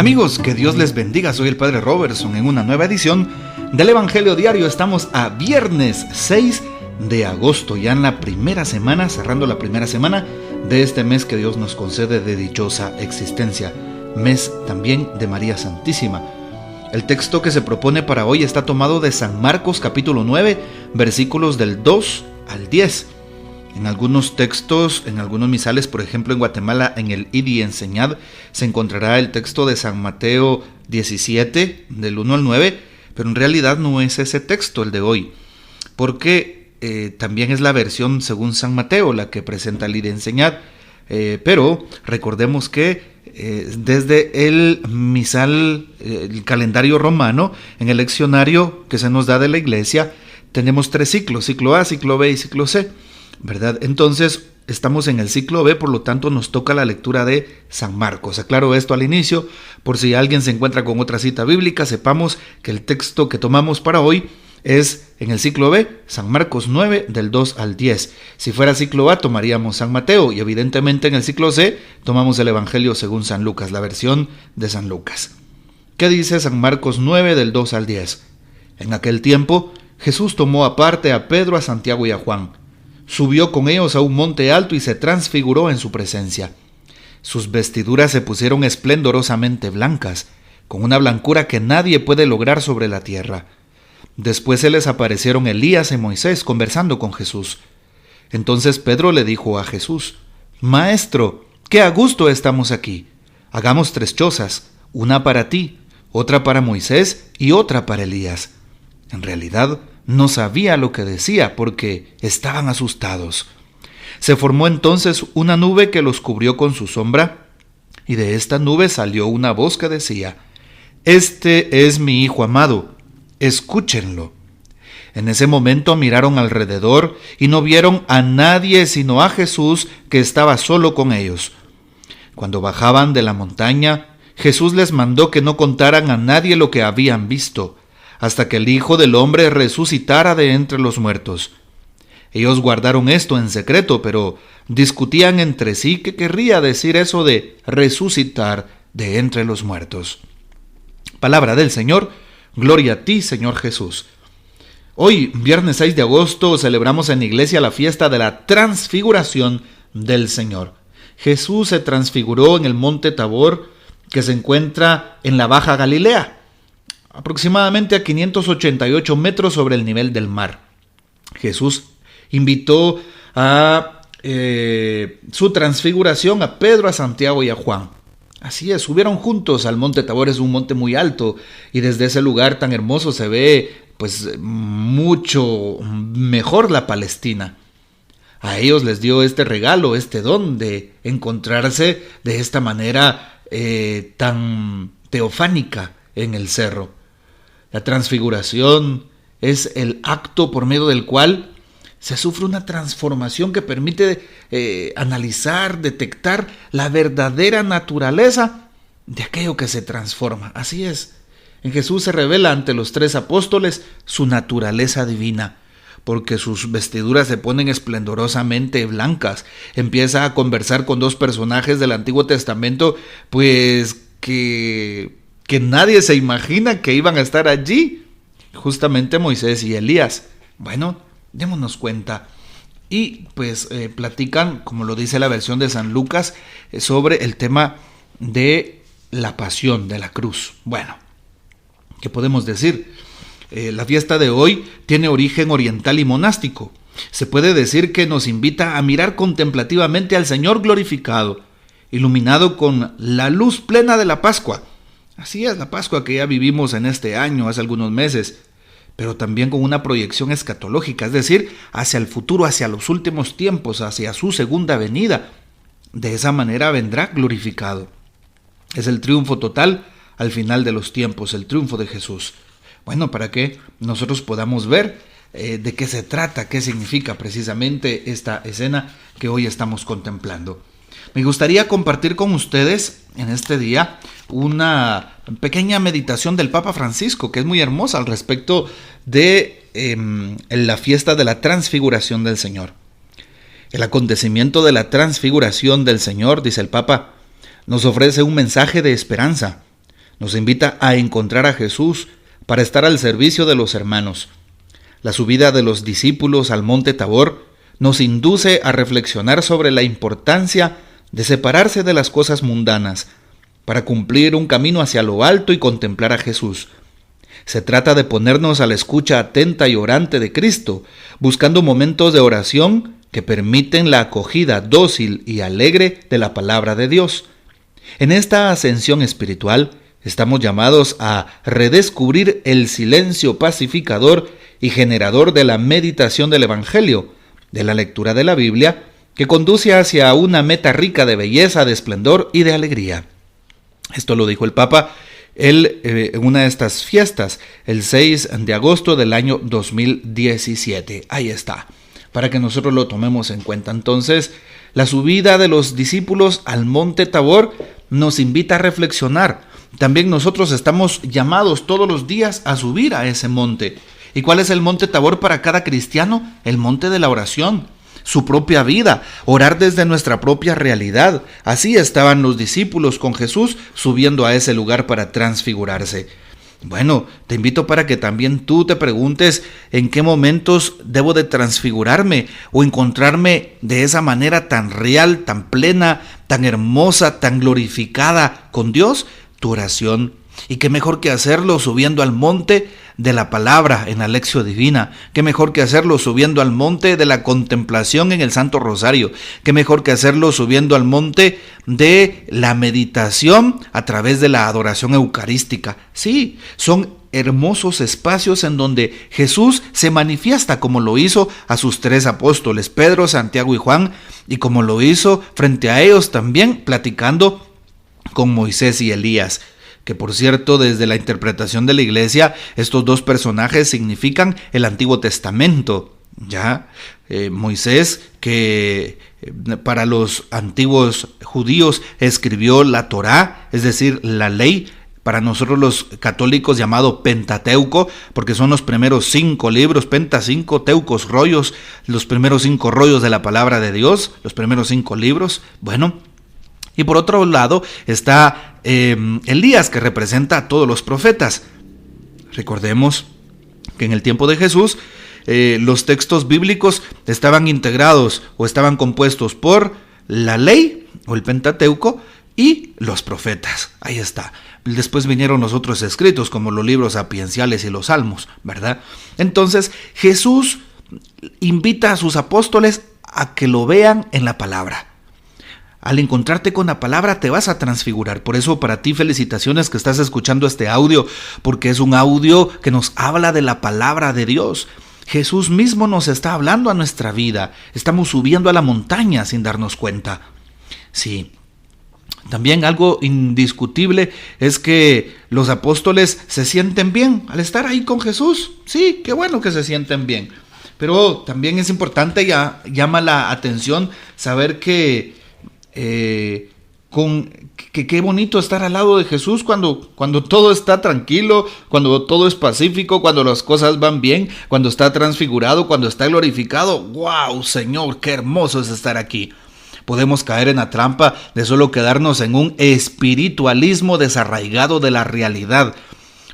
Amigos, que Dios les bendiga. Soy el Padre Robertson en una nueva edición del Evangelio Diario. Estamos a viernes 6 de agosto, ya en la primera semana, cerrando la primera semana de este mes que Dios nos concede de dichosa existencia, mes también de María Santísima. El texto que se propone para hoy está tomado de San Marcos capítulo 9, versículos del 2 al 10. En algunos textos, en algunos misales, por ejemplo en Guatemala, en el Id y Enseñad, se encontrará el texto de San Mateo 17, del 1 al 9, pero en realidad no es ese texto el de hoy, porque también es la versión según San Mateo la que presenta el Id y Enseñad, pero recordemos que desde el misal, el calendario romano, en el leccionario que se nos da de la iglesia, tenemos 3 ciclos, ciclo A, ciclo B y ciclo C, ¿verdad? Entonces estamos en el ciclo B, por lo tanto nos toca la lectura de San Marcos. Aclaro esto al inicio, por si alguien se encuentra con otra cita bíblica, sepamos que el texto que tomamos para hoy es en el ciclo B, San Marcos 9, del 2 al 10. Si fuera ciclo A, tomaríamos San Mateo, y evidentemente en el ciclo C, tomamos el Evangelio según San Lucas, la versión de San Lucas. ¿Qué dice San Marcos 9, del 2 al 10? En aquel tiempo, Jesús tomó aparte a Pedro, a Santiago y a Juan. Subió con ellos a un monte alto y se transfiguró en su presencia. Sus vestiduras se pusieron esplendorosamente blancas, con una blancura que nadie puede lograr sobre la tierra. Después se les aparecieron Elías y Moisés conversando con Jesús. Entonces Pedro le dijo a Jesús: Maestro, qué a gusto estamos aquí. Hagamos 3 chozas, una para ti, otra para Moisés y otra para Elías. En realidad, no sabía lo que decía porque estaban asustados. Se formó entonces una nube que los cubrió con su sombra, y de esta nube salió una voz que decía: Este es mi Hijo amado, escúchenlo. En ese momento miraron alrededor y no vieron a nadie sino a Jesús, que estaba solo con ellos. Cuando bajaban de la montaña, Jesús les mandó que no contaran a nadie lo que habían visto, hasta que el Hijo del Hombre resucitara de entre los muertos. Ellos guardaron esto en secreto, pero discutían entre sí qué querría decir eso de resucitar de entre los muertos. Palabra del Señor, gloria a ti, Señor Jesús. Hoy, viernes 6 de agosto, celebramos en la iglesia la fiesta de la transfiguración del Señor. Jesús se transfiguró en el monte Tabor, que se encuentra en la Baja Galilea, aproximadamente a 588 metros sobre el nivel del mar. Jesús invitó a su transfiguración a Pedro, a Santiago y a Juan. Así es, subieron juntos al monte Tabor. Es un monte muy alto y desde ese lugar tan hermoso se ve pues mucho mejor la Palestina. A ellos les dio este regalo, este don de encontrarse de esta manera tan teofánica en el cerro. La transfiguración es el acto por medio del cual se sufre una transformación que permite analizar, detectar la verdadera naturaleza de aquello que se transforma. Así es, en Jesús se revela ante los 3 apóstoles su naturaleza divina, porque sus vestiduras se ponen esplendorosamente blancas. Empieza a conversar con 2 personajes del Antiguo Testamento, pues que nadie se imagina que iban a estar allí, justamente Moisés y Elías. Bueno, démonos cuenta. Y pues platican, como lo dice la versión de San Lucas, sobre el tema de la pasión, de la cruz. Bueno, ¿qué podemos decir? La fiesta de hoy tiene origen oriental y monástico. Se puede decir que nos invita a mirar contemplativamente al Señor glorificado, iluminado con la luz plena de la Pascua. Así es, la Pascua que ya vivimos en este año, hace algunos meses, pero también con una proyección escatológica, es decir, hacia el futuro, hacia los últimos tiempos, hacia su segunda venida. De esa manera vendrá glorificado. Es el triunfo total al final de los tiempos, el triunfo de Jesús. Bueno, para que nosotros podamos ver de qué se trata, qué significa precisamente esta escena que hoy estamos contemplando. Me gustaría compartir con ustedes en este día una pequeña meditación del Papa Francisco, que es muy hermosa al respecto de la fiesta de la transfiguración del Señor. El acontecimiento de la transfiguración del Señor, dice el Papa, nos ofrece un mensaje de esperanza. nos invita a encontrar a Jesús para estar al servicio de los hermanos. La subida de los discípulos al monte Tabor nos induce a reflexionar sobre la importancia de separarse de las cosas mundanas para cumplir un camino hacia lo alto y contemplar a Jesús. Se trata de ponernos a la escucha atenta y orante de Cristo, buscando momentos de oración que permiten la acogida dócil y alegre de la palabra de Dios. En esta ascensión espiritual estamos llamados a redescubrir el silencio pacificador y generador de la meditación del Evangelio, de la lectura de la Biblia, que conduce hacia una meta rica de belleza, de esplendor y de alegría. Esto lo dijo el Papa en una de estas fiestas, el 6 de agosto del año 2017. Ahí está, para que nosotros lo tomemos en cuenta. Entonces, la subida de los discípulos al monte Tabor nos invita a reflexionar. También nosotros estamos llamados todos los días a subir a ese monte. ¿Y cuál es el monte Tabor para cada cristiano? El monte de la oración, su propia vida, orar desde nuestra propia realidad. Así estaban los discípulos con Jesús subiendo a ese lugar para transfigurarse. Bueno, te invito para que también tú te preguntes en qué momentos debo de transfigurarme o encontrarme de esa manera tan real, tan plena, tan hermosa, tan glorificada con Dios, tu oración. Y qué mejor que hacerlo subiendo al monte de la palabra en la Lección Divina, qué mejor que hacerlo subiendo al monte de la contemplación en el Santo Rosario, qué mejor que hacerlo subiendo al monte de la meditación a través de la adoración eucarística. Sí, son hermosos espacios en donde Jesús se manifiesta como lo hizo a sus 3 apóstoles, Pedro, Santiago y Juan, y como lo hizo frente a ellos también platicando con Moisés y Elías. Que por cierto, desde la interpretación de la Iglesia, estos 2 personajes significan el Antiguo Testamento. Ya Moisés, que para los antiguos judíos escribió la Torá, es decir, la ley, para nosotros los católicos llamado Pentateuco, porque son los primeros 5 libros, Penta 5, Teucos, rollos, los primeros 5 rollos de la palabra de Dios, los primeros 5 libros. Bueno, y por otro lado está Elías, que representa a todos los profetas. Recordemos que en el tiempo de Jesús los textos bíblicos estaban integrados o estaban compuestos por la ley o el Pentateuco y los profetas. Ahí está. Después vinieron los otros escritos como los libros sapienciales y los salmos, ¿verdad? Entonces Jesús invita a sus apóstoles a que lo vean en la palabra. Al encontrarte con la palabra te vas a transfigurar. Por eso para ti felicitaciones que estás escuchando este audio, porque es un audio que nos habla de la palabra de Dios. Jesús mismo nos está hablando a nuestra vida. Estamos subiendo a la montaña sin darnos cuenta. Sí. También algo indiscutible es que los apóstoles se sienten bien al estar ahí con Jesús. Sí, qué bueno que se sienten bien. Pero también es importante, llama la atención saber que qué bonito estar al lado de Jesús cuando todo está tranquilo, cuando todo es pacífico, cuando las cosas van bien, cuando está transfigurado, cuando está glorificado. ¡Wow, Señor! ¡Qué hermoso es estar aquí! Podemos caer en la trampa de solo quedarnos en un espiritualismo desarraigado de la realidad,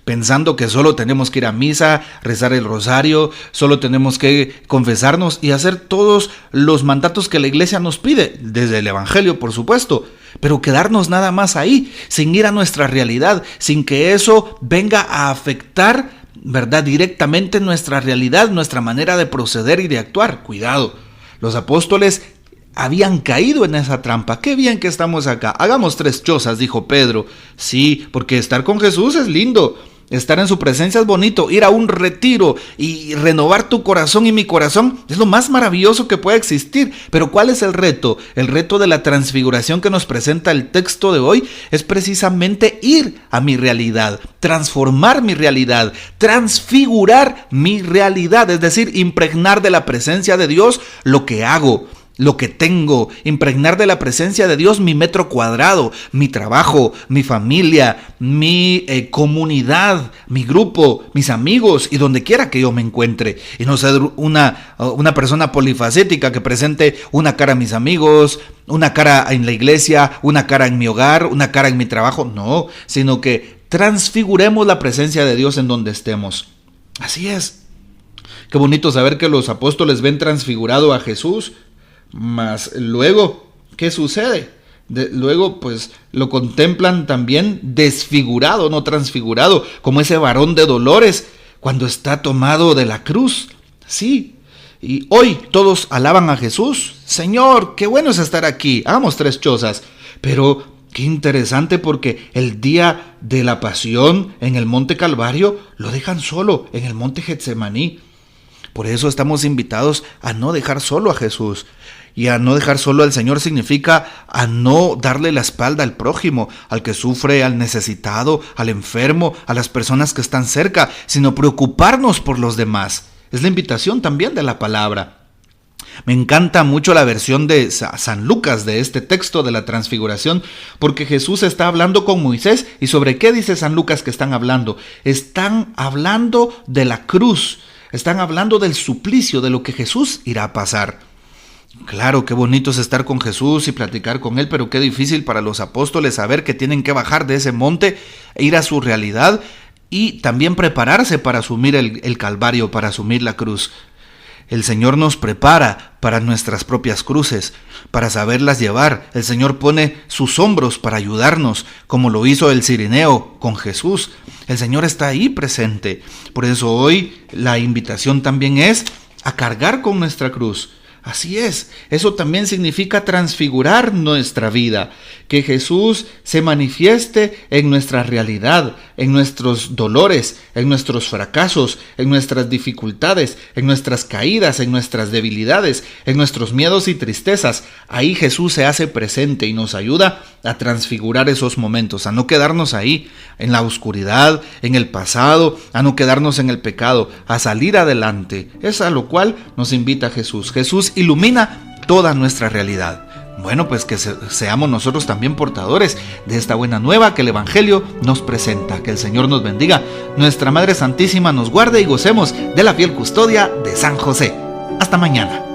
pensando que solo tenemos que ir a misa, rezar el rosario, solo tenemos que confesarnos y hacer todos los mandatos que la Iglesia nos pide, desde el Evangelio, por supuesto, pero quedarnos nada más ahí, sin ir a nuestra realidad, sin que eso venga a afectar, ¿verdad?, directamente nuestra realidad, nuestra manera de proceder y de actuar. Cuidado, los apóstoles habían caído en esa trampa. Qué bien que estamos acá. Hagamos 3 chozas, dijo Pedro. Sí, porque estar con Jesús es lindo. Estar en su presencia es bonito. Ir a un retiro y renovar tu corazón y mi corazón es lo más maravilloso que puede existir. Pero ¿cuál es el reto? El reto de la transfiguración que nos presenta el texto de hoy es precisamente ir a mi realidad, transformar mi realidad, transfigurar mi realidad, es decir, impregnar de la presencia de Dios lo que hago, lo que tengo, impregnar de la presencia de Dios mi metro cuadrado, mi trabajo, mi familia, mi comunidad, mi grupo, mis amigos y donde quiera que yo me encuentre. Y no ser una persona polifacética que presente una cara a mis amigos, una cara en la iglesia, una cara en mi hogar, una cara en mi trabajo. No, sino que transfiguremos la presencia de Dios en donde estemos. Así es. Qué bonito saber que los apóstoles ven transfigurado a Jesús, mas luego, ¿qué sucede? Luego, pues, lo contemplan también desfigurado, no transfigurado, como ese varón de dolores cuando está tomado de la cruz. Sí, y hoy todos alaban a Jesús. Señor, qué bueno es estar aquí, hagamos 3 chozas. Pero qué interesante, porque el día de la pasión en el monte Calvario lo dejan solo en el monte Getsemaní. Por eso estamos invitados a no dejar solo a Jesús. Y a no dejar solo al Señor significa a no darle la espalda al prójimo, al que sufre, al necesitado, al enfermo, a las personas que están cerca, sino preocuparnos por los demás. Es la invitación también de la palabra. Me encanta mucho la versión de San Lucas de este texto de la transfiguración, porque Jesús está hablando con Moisés. ¿Y sobre qué dice San Lucas que están hablando? Están hablando de la cruz, están hablando del suplicio, de lo que Jesús irá a pasar. Claro, qué bonito es estar con Jesús y platicar con Él, pero qué difícil para los apóstoles saber que tienen que bajar de ese monte e ir a su realidad y también prepararse para asumir el Calvario, para asumir la cruz. El Señor nos prepara para nuestras propias cruces, para saberlas llevar. El Señor pone sus hombros para ayudarnos, como lo hizo el Cirineo con Jesús. El Señor está ahí presente. Por eso hoy la invitación también es a cargar con nuestra cruz. Así es, eso también significa transfigurar nuestra vida, que Jesús se manifieste en nuestra realidad, en nuestros dolores, en nuestros fracasos, en nuestras dificultades, en nuestras caídas, en nuestras debilidades, en nuestros miedos y tristezas. Ahí Jesús se hace presente y nos ayuda a transfigurar esos momentos, a no quedarnos ahí, en la oscuridad, en el pasado, a no quedarnos en el pecado, a salir adelante. Es a lo cual nos invita Jesús. Jesús ilumina toda nuestra realidad. Bueno, pues que seamos nosotros también portadores de esta buena nueva que el Evangelio nos presenta. Que el Señor nos bendiga, nuestra Madre Santísima nos guarde y gocemos de la fiel custodia de San José. Hasta mañana.